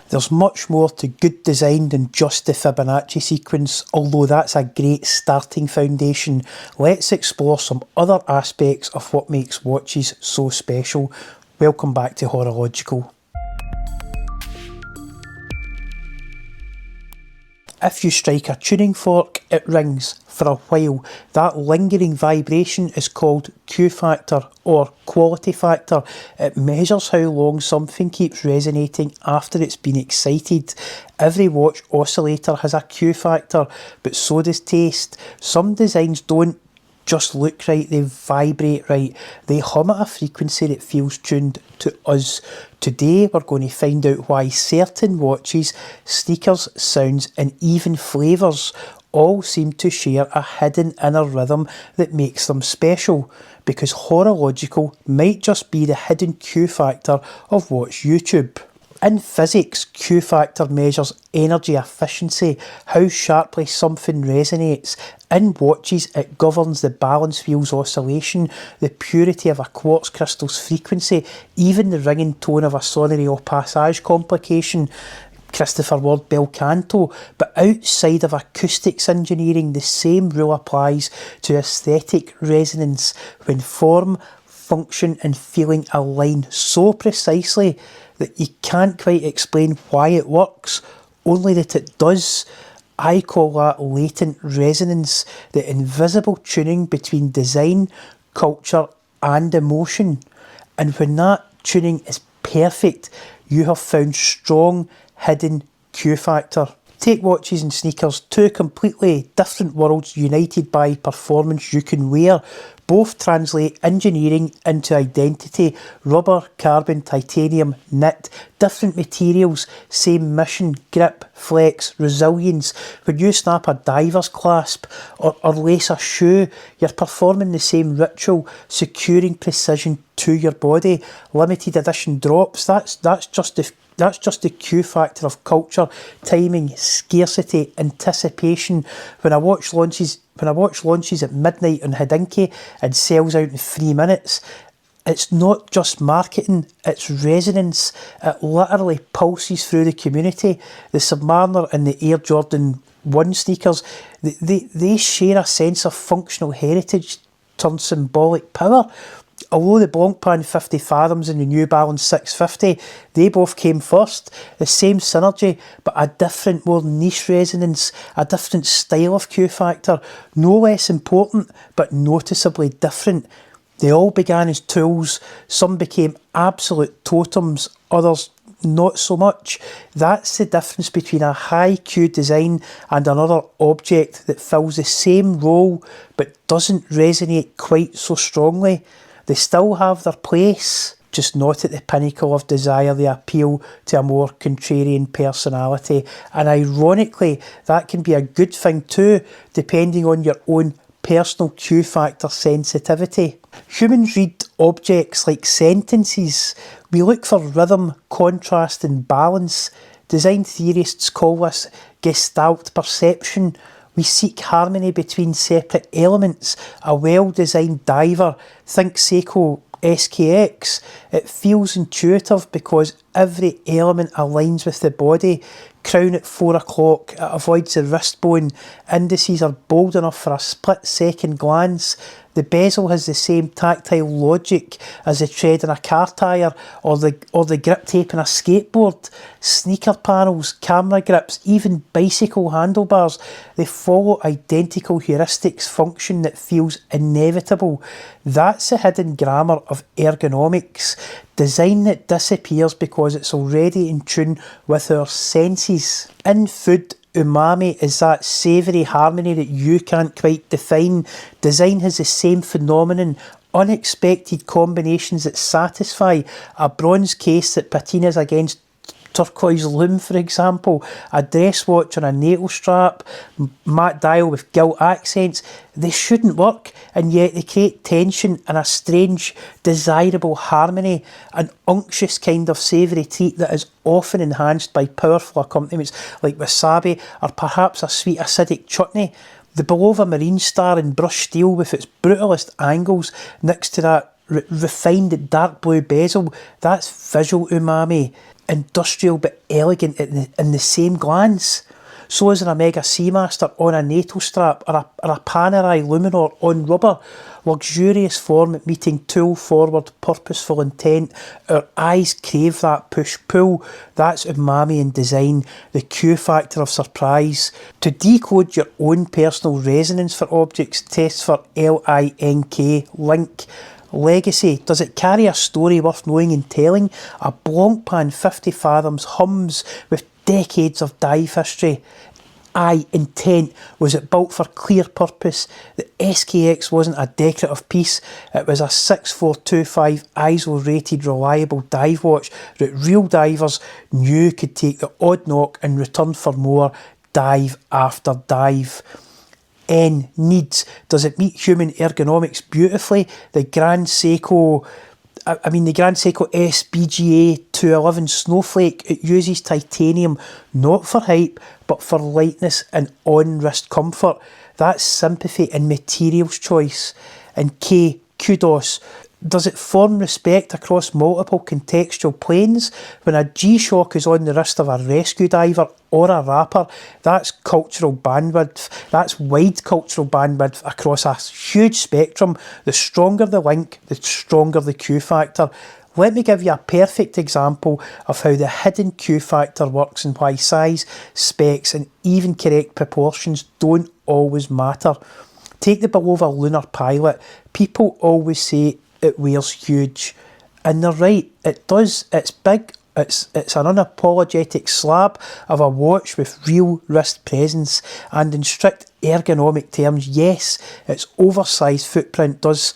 There's much more to good design than just the Fibonacci sequence, although that's a great starting foundation. Let's explore some other aspects of what makes watches so special. Welcome back to HoroLogical. If you strike a tuning fork, it rings for a while. That lingering vibration is called Q factor or quality factor. It measures how long something keeps resonating after it's been excited. Every watch oscillator has a Q factor, but so does taste. Some designs don't just look right, they vibrate right. They hum at a frequency that feels tuned to us. Today we're going to find out why certain watches, sneakers, sounds and even flavours all seem to share a hidden inner rhythm that makes them special, because HoroLogical might just be the hidden Q factor of Watch YouTube. In physics, Q factor measures energy efficiency, how sharply something resonates. In watches, it governs the balance wheel's oscillation, the purity of a quartz crystal's frequency, even the ringing tone of a sonnerie au passage complication. Christopher Ward bel canto. But outside of acoustics engineering, the same rule applies to aesthetic resonance, when form, function and feeling align so precisely that you can't quite explain why it works, only that it does. I call that latent resonance, the invisible tuning between design, culture and emotion. And when that tuning is perfect, you have found strong, hidden Q factor. Take watches and sneakers, two completely different worlds united by performance you can wear. Both translate engineering into identity. Rubber, carbon, titanium, knit, different materials, same mission, grip, flex, resilience. When you snap a diver's clasp or lace a shoe, you're performing the same ritual, securing precision to your body. Limited edition drops, that's just the Q factor of culture, timing, scarcity, anticipation. When a watch launches at midnight on Hodinkee and sells out in 3 minutes, it's not just marketing, it's resonance. It literally pulses through the community. The Submariner and the Air Jordan 1 sneakers, they share a sense of functional heritage turned symbolic power. Although the Blancpain 50 Fathoms and the New Balance 650, they both came first. The same synergy, but a different, more niche resonance, a different style of Q factor, no less important, but noticeably different. They all began as tools. Some became absolute totems, others not so much. That's the difference between a high Q design and another object that fills the same role, but doesn't resonate quite so strongly. They still have their place, just not at the pinnacle of desire. They appeal to a more contrarian personality. And ironically, that can be a good thing too, depending on your own personal Q factor sensitivity. Humans read objects like sentences. We look for rhythm, contrast and balance. Design theorists call this Gestalt perception. We seek harmony between separate elements. A well-designed diver, think Seiko SKX. It feels intuitive because every element aligns with the body. Crown at 4 o'clock, it avoids the wrist bone. Indices are bold enough for a split-second glance. The bezel has the same tactile logic as the tread in a car tyre or the grip tape in a skateboard. Sneaker panels, camera grips, even bicycle handlebars, they follow identical heuristics function that feels inevitable. That's the hidden grammar of ergonomics. Design that disappears because it's already in tune with our senses. In food, umami is that savoury harmony that you can't quite define. Design has the same phenomenon, unexpected combinations that satisfy. A bronze case that patinas against turquoise loom, for example, a dress watch on a natal strap, matte dial with gilt accents. They shouldn't work, and yet they create tension and a strange, desirable harmony, an unctuous kind of savoury treat that is often enhanced by powerful accompaniments like wasabi or perhaps a sweet acidic chutney. The Bulova Marine Star in brushed steel with its brutalist angles next to that refined dark blue bezel, that's visual umami. industrial but elegant in the same glance. So is an Omega Seamaster on a NATO strap, or a Panerai Luminor on rubber. Luxurious form meeting tool-forward purposeful intent. Our eyes crave that push-pull. That's umami in design, the Q factor of surprise. To decode your own personal resonance for objects, test for LINK, link. Legacy. Does it carry a story worth knowing and telling? A Blancpain 50 fathoms hums with decades of dive history. Intent. Was it built for clear purpose? The SKX wasn't a decorative piece, it was a 6425 ISO rated reliable dive watch that real divers knew could take the odd knock and return for more dive after dive. Needs. Does it meet human ergonomics beautifully? The Grand Seiko SBGA 211 Snowflake, it uses titanium not for hype but for lightness and on-wrist comfort. That's sympathy and materials choice. And K, kudos. Does it form respect across multiple contextual planes? When a G-Shock is on the wrist of a rescue diver or a rapper, that's cultural bandwidth. That's wide cultural bandwidth across a huge spectrum. The stronger the link, the stronger the Q factor. Let me give you a perfect example of how the hidden Q factor works and why size, specs and even correct proportions don't always matter. Take the Bulova Lunar Pilot. People always say it wears huge, and they're right, it does. It's big, it's an unapologetic slab of a watch with real wrist presence, and in strict ergonomic terms, yes, its oversized footprint does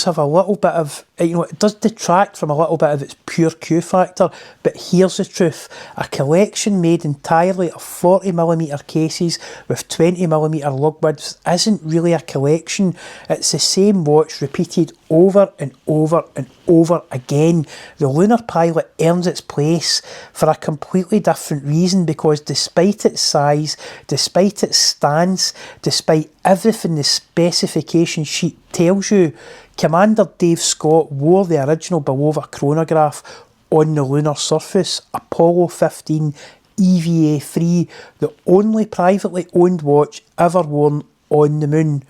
have a little bit of, it does detract from a little bit of its pure Q factor, but here's the truth. A collection made entirely of 40mm cases with 20mm lug widths isn't really a collection. It's the same watch repeated over and over and over again. The Lunar Pilot earns its place for a completely different reason, because despite its size, despite its stance, despite everything the specification sheet tells you, Commander Dave Scott wore the original Bulova chronograph on the lunar surface, Apollo 15 EVA-3, the only privately owned watch ever worn on the moon,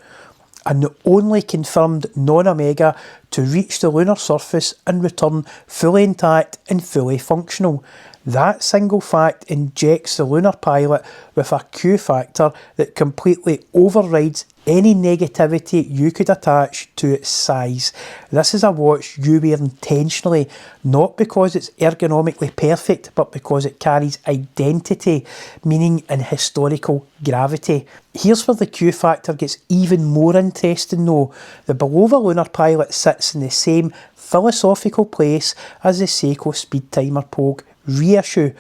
and the only confirmed non-Omega to reach the lunar surface and return fully intact and fully functional. That single fact injects the Lunar Pilot with a Q factor that completely overrides any negativity you could attach to its size. This is a watch you wear intentionally, not because it's ergonomically perfect, but because it carries identity, meaning and historical gravity. Here's where the Q factor gets even more interesting though. The Bulova Lunar Pilot sits in the same philosophical place as the Seiko Speedtimer Pogue reissue.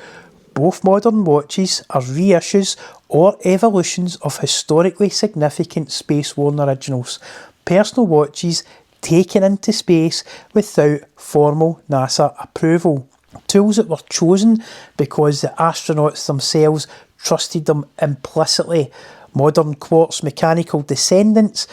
Both modern watches are reissues or evolutions of historically significant space-worn originals. Personal watches taken into space without formal NASA approval. Tools that were chosen because the astronauts themselves trusted them implicitly. Modern quartz mechanical descendants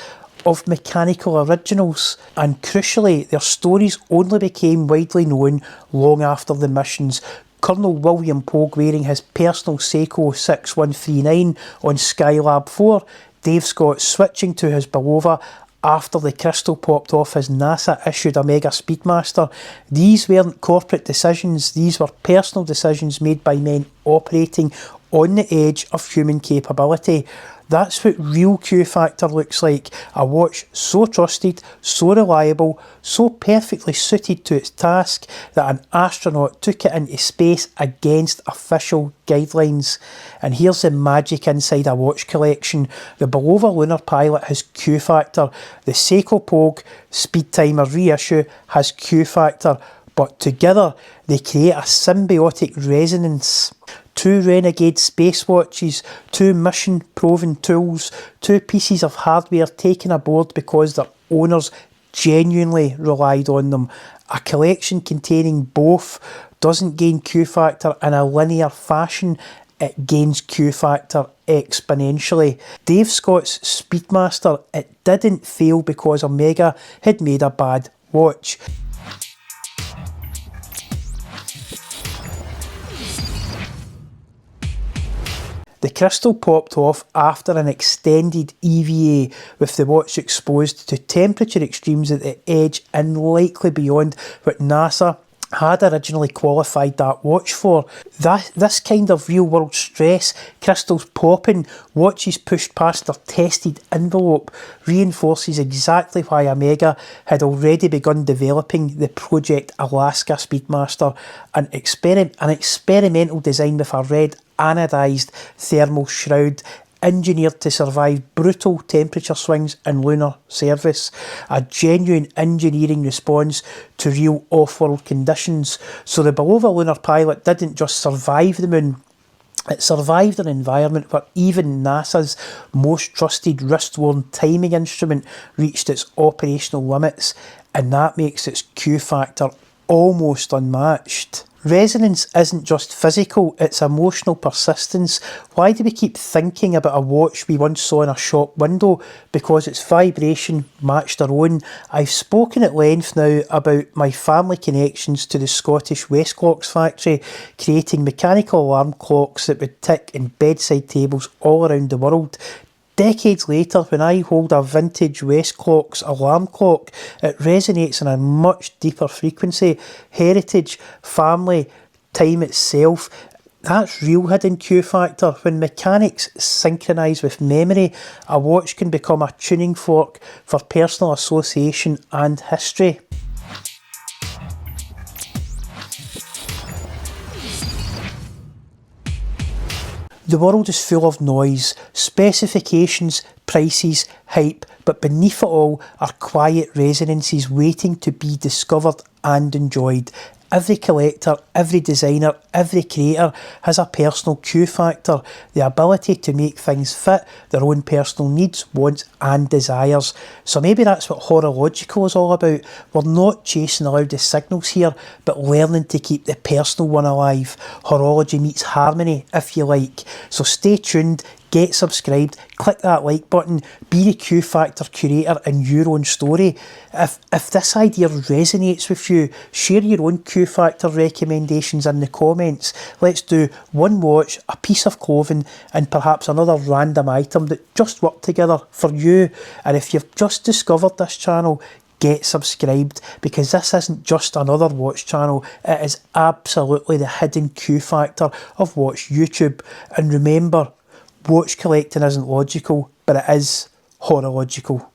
of mechanical originals, and crucially their stories only became widely known long after the missions. Colonel William Pogue wearing his personal Seiko 6139 on Skylab 4, Dave Scott switching to his Bulova after the crystal popped off his NASA-issued Omega Speedmaster. These weren't corporate decisions, these were personal decisions made by men operating on the edge of human capability. That's what real Q factor looks like. A watch so trusted, so reliable, so perfectly suited to its task that an astronaut took it into space against official guidelines. And here's the magic inside a watch collection. The Bulova Lunar Pilot has Q factor. The Seiko Pogue Speedtimer reissue has Q factor. But together they create a symbiotic resonance. Two renegade space watches, two mission-proven tools, two pieces of hardware taken aboard because their owners genuinely relied on them. A collection containing both doesn't gain Q factor in a linear fashion, it gains Q factor exponentially. Dave Scott's Speedmaster, it didn't fail because Omega had made a bad watch. The crystal popped off after an extended EVA, with the watch exposed to temperature extremes at the edge and likely beyond what NASA had originally qualified that watch for. This kind of real world stress, crystals popping, watches pushed past their tested envelope, reinforces exactly why Omega had already begun developing the Project Alaska Speedmaster, an experimental design with a red anodized thermal shroud engineered to survive brutal temperature swings in lunar service, a genuine engineering response to real off-world conditions. So the Bulova Lunar Pilot didn't just survive the moon, it survived an environment where even NASA's most trusted wrist-worn timing instrument reached its operational limits, and that makes its Q factor almost unmatched. Resonance isn't just physical, it's emotional persistence. Why do we keep thinking about a watch we once saw in a shop window? Because its vibration matched our own. I've spoken at length now about my family connections to the Scottish Westclocks factory, creating mechanical alarm clocks that would tick in bedside tables all around the world. Decades later, when I hold a vintage Westclocks alarm clock, it resonates on a much deeper frequency. Heritage, family, time itself, that's real hidden Q factor. When mechanics synchronise with memory, a watch can become a tuning fork for personal association and history. The world is full of noise, specifications, prices, hype, but beneath it all are quiet resonances waiting to be discovered and enjoyed. Every collector, every designer, every creator has a personal Q factor, the ability to make things fit their own personal needs, wants and desires. So maybe that's what HoroLogical is all about. We're not chasing the loudest signals here, but learning to keep the personal one alive. Horology meets harmony, if you like. So stay tuned, get subscribed, click that like button, be the Q Factor curator in your own story. If this idea resonates with you, share your own Q Factor recommendations in the comments. Let's do one watch, a piece of clothing and perhaps another random item that just work together for you. And if you've just discovered this channel, get subscribed, because this isn't just another watch channel, it is absolutely the hidden Q Factor of watch YouTube. And remember, watch collecting isn't logical, but it is HoroLogical.